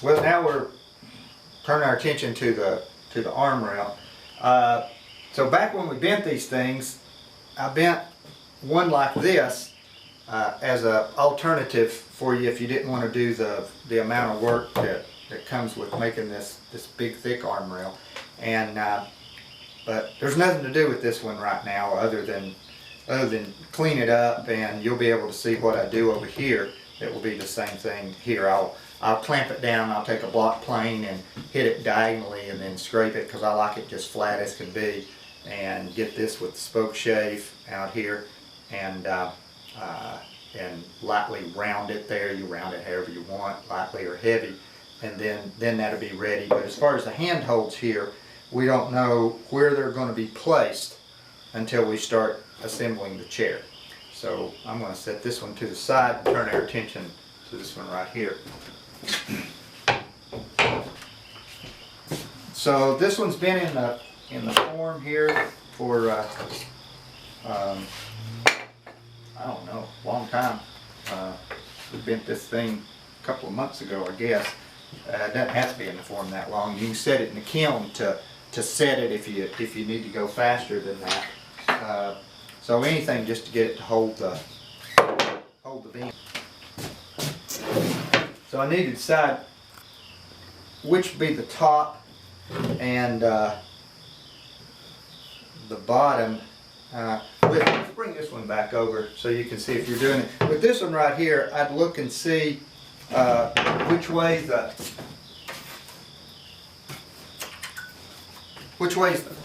Well, now we're turning our attention to the arm rail. So back when we bent these things, I bent one like this as an alternative for you if you didn't want to do the amount of work that comes with making this big thick arm rail. And but there's nothing to do with this one right now other than clean it up, and you'll be able to see what I do over here. It will be the same thing here. I'll clamp it down, I'll take a block plane and hit it diagonally and then scrape it because I like it just flat as can be, and get this with the spoke shave out here and lightly round it there. You round it however you want, lightly or heavy, and then that'll be ready. But as far as the handholds here, we don't know where they're going to be placed until we start assembling the chair. So I'm going to set this one to the side and turn our attention to this one right here. So this one's been in the form here for I don't know, a long time. We bent this thing a couple of months ago, I guess. It doesn't have to be in the form that long. You can set it in the kiln to set it if you need to go faster than that. So anything just to get it to hold the beam. So I need to decide which would be the top and the bottom. Let's bring this one back over so you can see if you're doing it. With this one right here, I'd look and see which way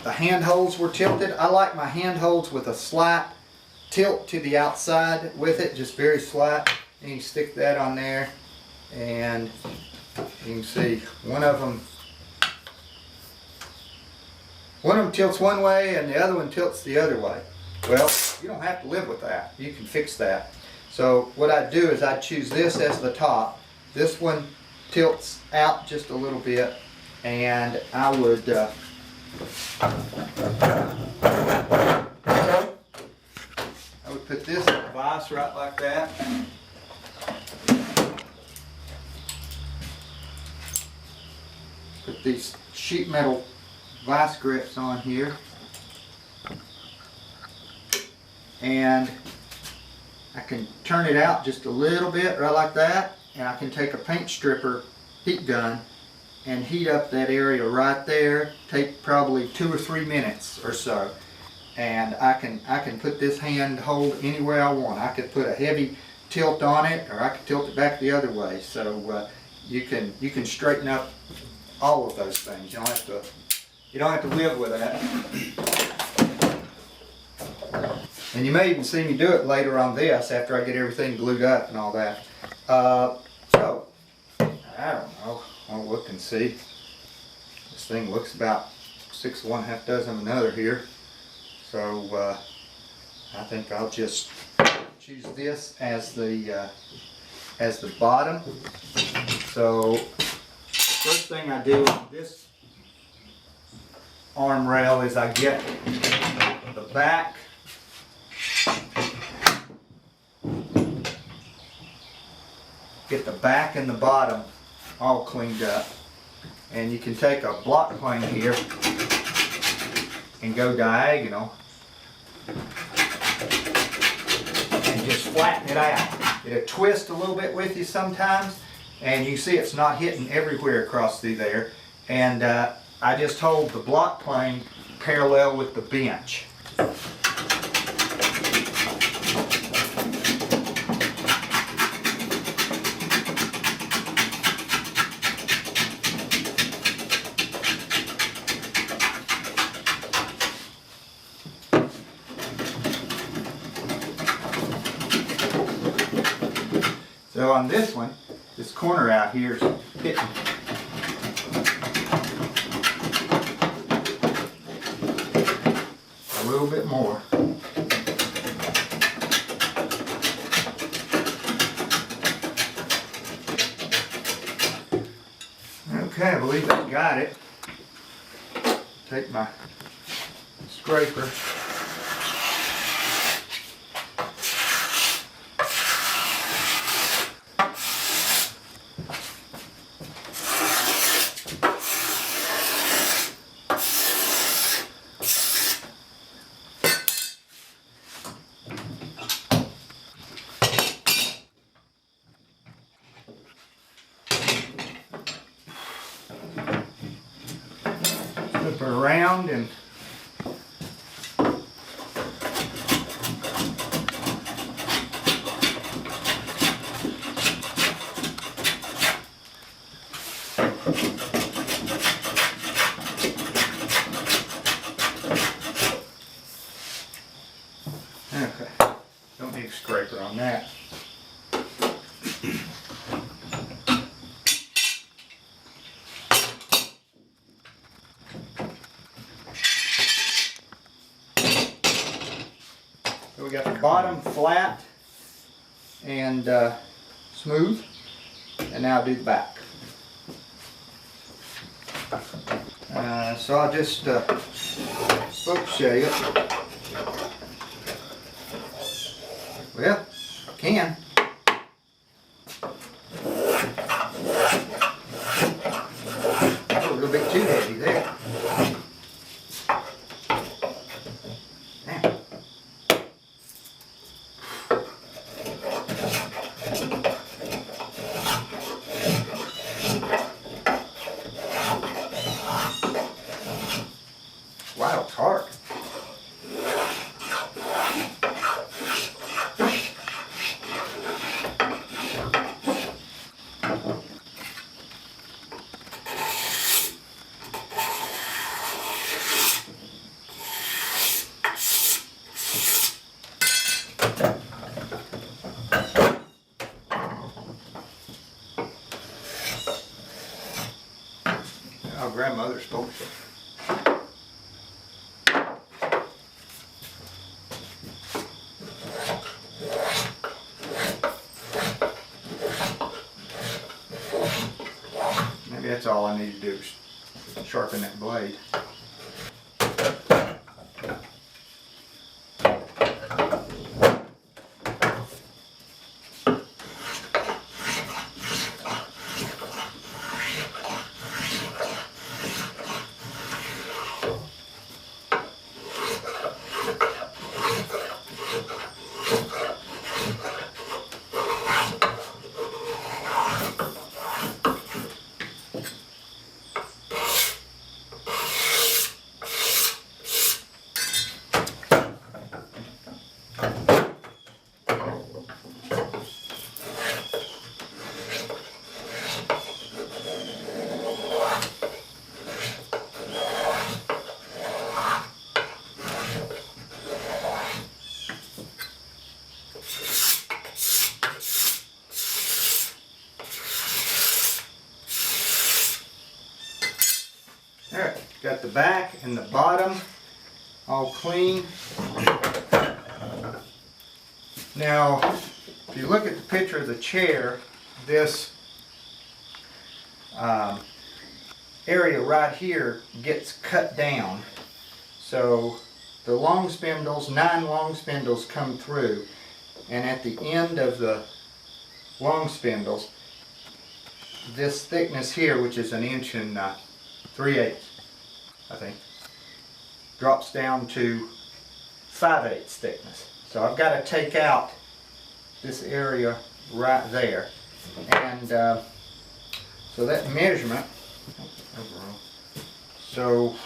the handholds were tilted. I like my handholds with a slight tilt to the outside with it, just very slight. And you stick that on there, and you can see one of them tilts one way and the other one tilts the other way. Well, you don't have to live with that. You can fix that. So what I'd do is I'd choose this as the top. This one tilts out just a little bit, and I would put this in a vise right like that. Put these sheet metal vice grips on here, and I can turn it out just a little bit right like that, and I can take a paint stripper heat gun and heat up that area right there. Take probably 2 or 3 minutes or so, and I can put this hand hold anywhere I want. I could put a heavy tilt on it, or I could tilt it back the other way. So you can straighten up all of those things. You don't have to live with that. And you may even see me do it later on this after I get everything glued up and all that. So I don't know. I'll look and see. This thing looks about 6 of one, half dozen of another here. So I think I'll just choose this as the bottom. So the first thing I do on this arm rail is I get the back and the bottom all cleaned up, and you can take a block plane here and go diagonal and just flatten it out. It'll twist a little bit with you sometimes, and you see it's not hitting everywhere across through there. And I just hold the block plane parallel with the bench. So on this one, this corner out here is hitting a little bit more. Okay, I believe I got it. Take my scraper. Loop it around and okay, don't need a scraper on that. So we got the bottom flat and smooth, and now I'll do the back. So I'll just show you. Well, I can. That's a little bit too heavy there. Now. Wow, it's hard. Our grandmother's told me so. Maybe that's all I need to do is sharpen that blade. Alright, got the back and the bottom all clean. Now, if you look at the picture of the chair, this area right here gets cut down. So the long spindles, 9 long spindles come through, and at the end of the long spindles, this thickness here, which is 1 inch and 3/8, I think, drops down to 5/8 thickness. So I've got to take out this area right there, and so that measurement, so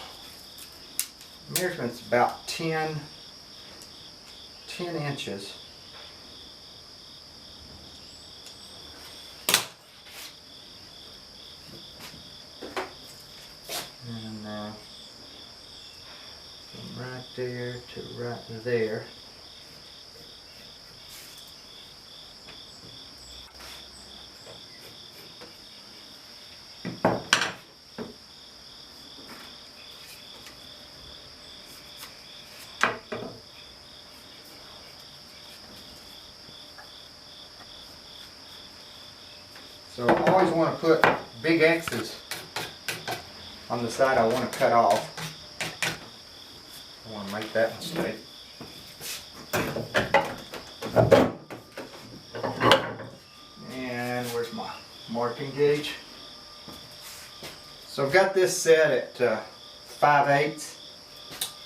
measurement's about 10 inches. And from right there to right there. So I always want to put big X's on the side I want to cut off. I want to make that mistake. And where's my marking gauge? So I've got this set at 5/8,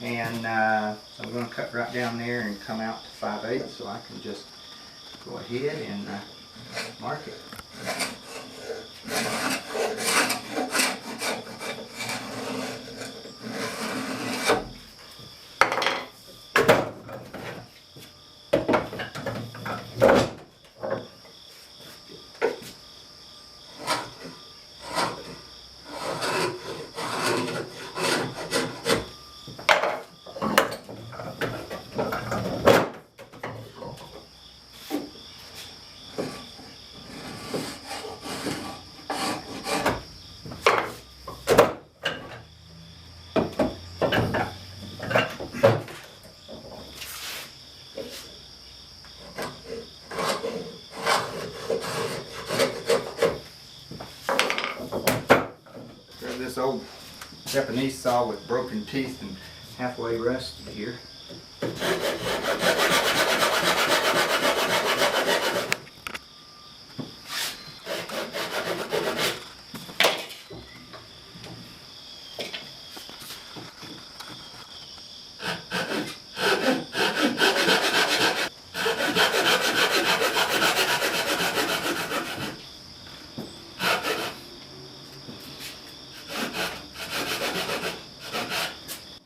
and so I'm going to cut right down there and come out to 5/8, so I can just go ahead and mark it. Japanese saw with broken teeth and halfway rusted here.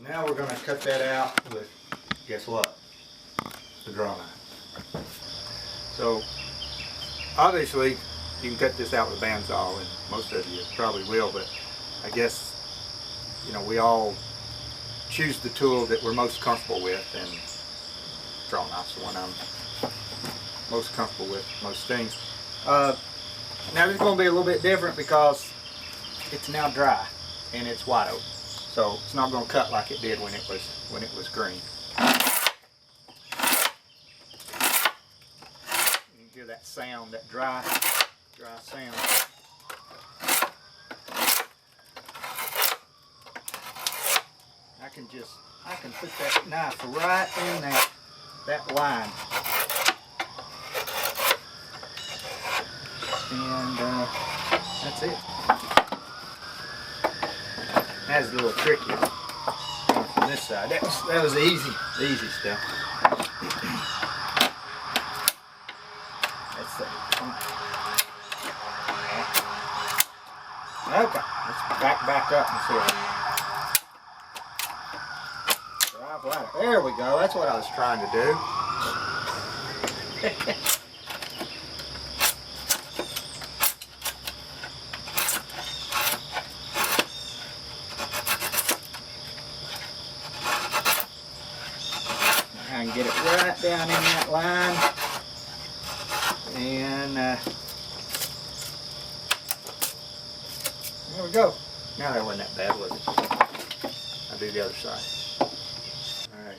Now we're going to cut that out with, guess what? The draw knife. So obviously you can cut this out with a bandsaw, and most of you probably will, but I guess, you know, we all choose the tool that we're most comfortable with, and draw knife's the one I'm most comfortable with most things. Now this is going to be a little bit different because it's now dry and it's wide open. So it's not going to cut like it did when it was green. You can hear that sound, that dry sound. I can put that knife right in that line. And that's it. That's a little tricky from this side. That was the easy stuff. That's it. Okay, let's back up and see it. Drive right. There we go. That's what I was trying to do. I can get it right down in that line, and there we go. Now that wasn't that bad, was it? I'll do the other side. Alright.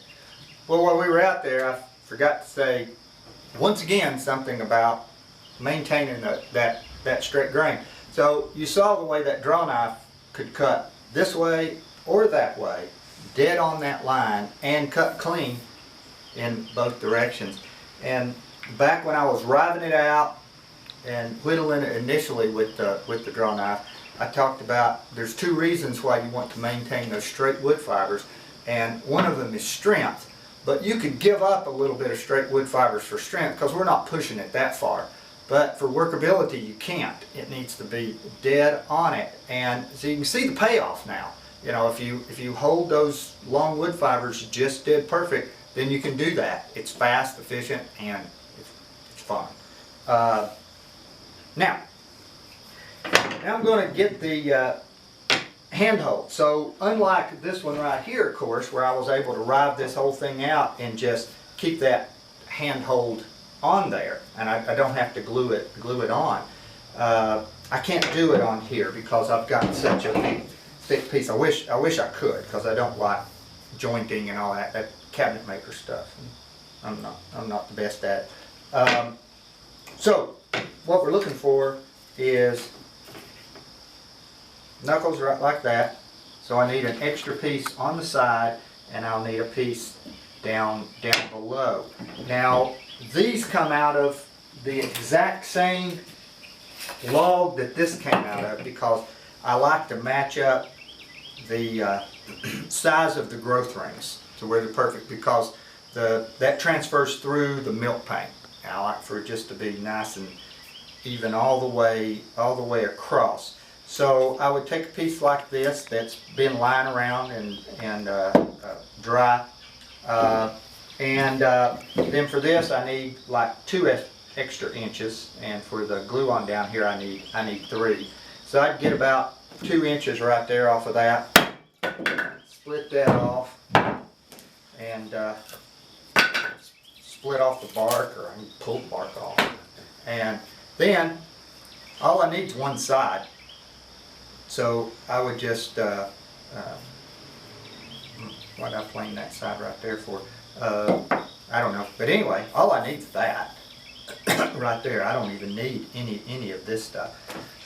Well, while we were out there, I forgot to say once again something about maintaining that straight grain. So you saw the way that draw knife could cut this way or that way, dead on that line, and cut clean in both directions. And back when I was riving it out and whittling it initially with the draw knife, I talked about there's two reasons why you want to maintain those straight wood fibers, and one of them is strength. But you could give up a little bit of straight wood fibers for strength because we're not pushing it that far. But for workability, you can't. It needs to be dead on it. And so you can see the payoff now. You know, if you hold those long wood fibers just dead perfect, then you can do that. It's fast, efficient, and it's fun. Now I'm going to get the handhold. So unlike this one right here, of course, where I was able to rive this whole thing out and just keep that handhold on there, and I don't have to glue it on. I can't do it on here because I've got such a big, thick piece. I wish I could, because I don't like jointing and all that cabinet maker stuff. I'm not the best at it. So what we're looking for is knuckles right like that. So I need an extra piece on the side, and I'll need a piece down below. Now these come out of the exact same log that this came out of, because I like to match up the size of the growth rings to where they're perfect, because that transfers through the milk paint. And I like for it just to be nice and even all the way across. So I would take a piece like this that's been lying around and dry, and then for this I need like 2 extra inches, and for the glue on down here I need 3. So I'd get about 2 inches right there off of that, split that off, and split off the bark, or I can pull the bark off, and then all I need is one side. So I would just why did I plane that side right there for? I don't know, but anyway, all I need is that right there. I don't even need any of this stuff.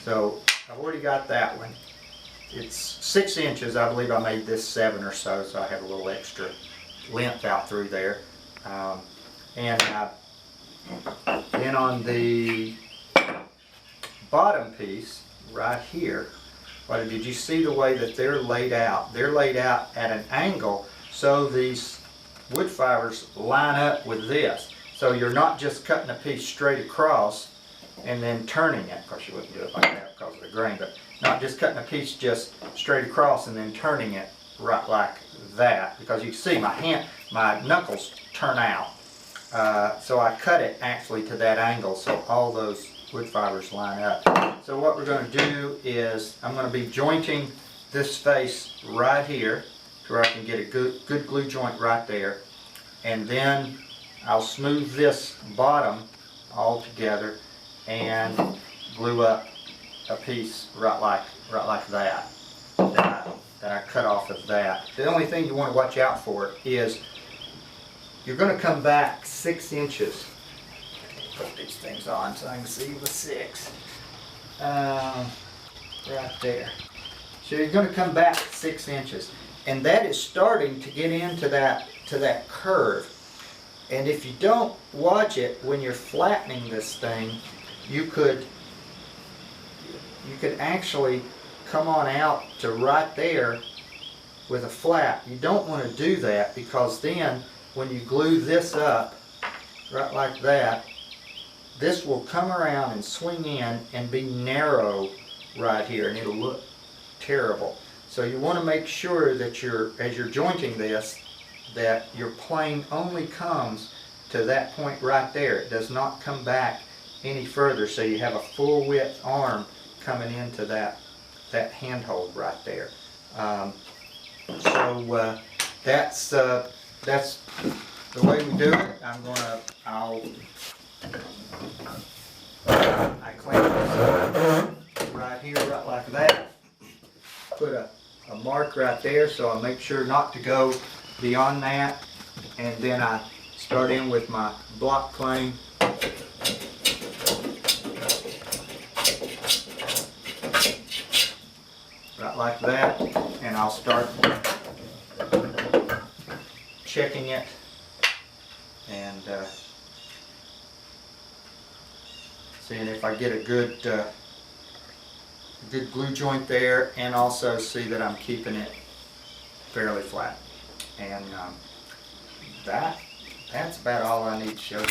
So I've already got that one. it's 6 inches. I believe I made this 7 or so, so I have a little extra length out through there. And then on the bottom piece right here, did you see the way that they're laid out? They're laid out at an angle so these wood fibers line up with this. So you're not just cutting a piece straight across and then turning it. Of course you wouldn't do it like that because of the grain, but not just cutting a piece just straight across and then turning it right like that, because you see my knuckles turn out. So I cut it actually to that angle so all those wood fibers line up. So what we're going to do is I'm going to be jointing this face right here to where I can get a good glue joint right there, and then I'll smooth this bottom all together and glue up a piece right like that I cut off of that. The only thing you want to watch out for is you're going to come back 6 inches. Put these things on so I can see with 6. Right there. So you're going to come back 6 inches, and that is starting to get into that curve. And if you don't watch it when you're flattening this thing, you could actually come on out to right there with a flat. You don't want to do that, because then when you glue this up right like that, this will come around and swing in and be narrow right here, and it'll look terrible. So you want to make sure that as you're jointing this, that your plane only comes to that point right there. It does not come back any further, so you have a full width arm coming into that handhold right there. So that's the way we do it. I clamp this right here, right like that. Put a mark right there, so I make sure not to go beyond that, and then I start in with my block plane. Right like that, and I'll start checking it and seeing if I get a good glue joint there, and also see that I'm keeping it fairly flat. And that's about all I need to show you.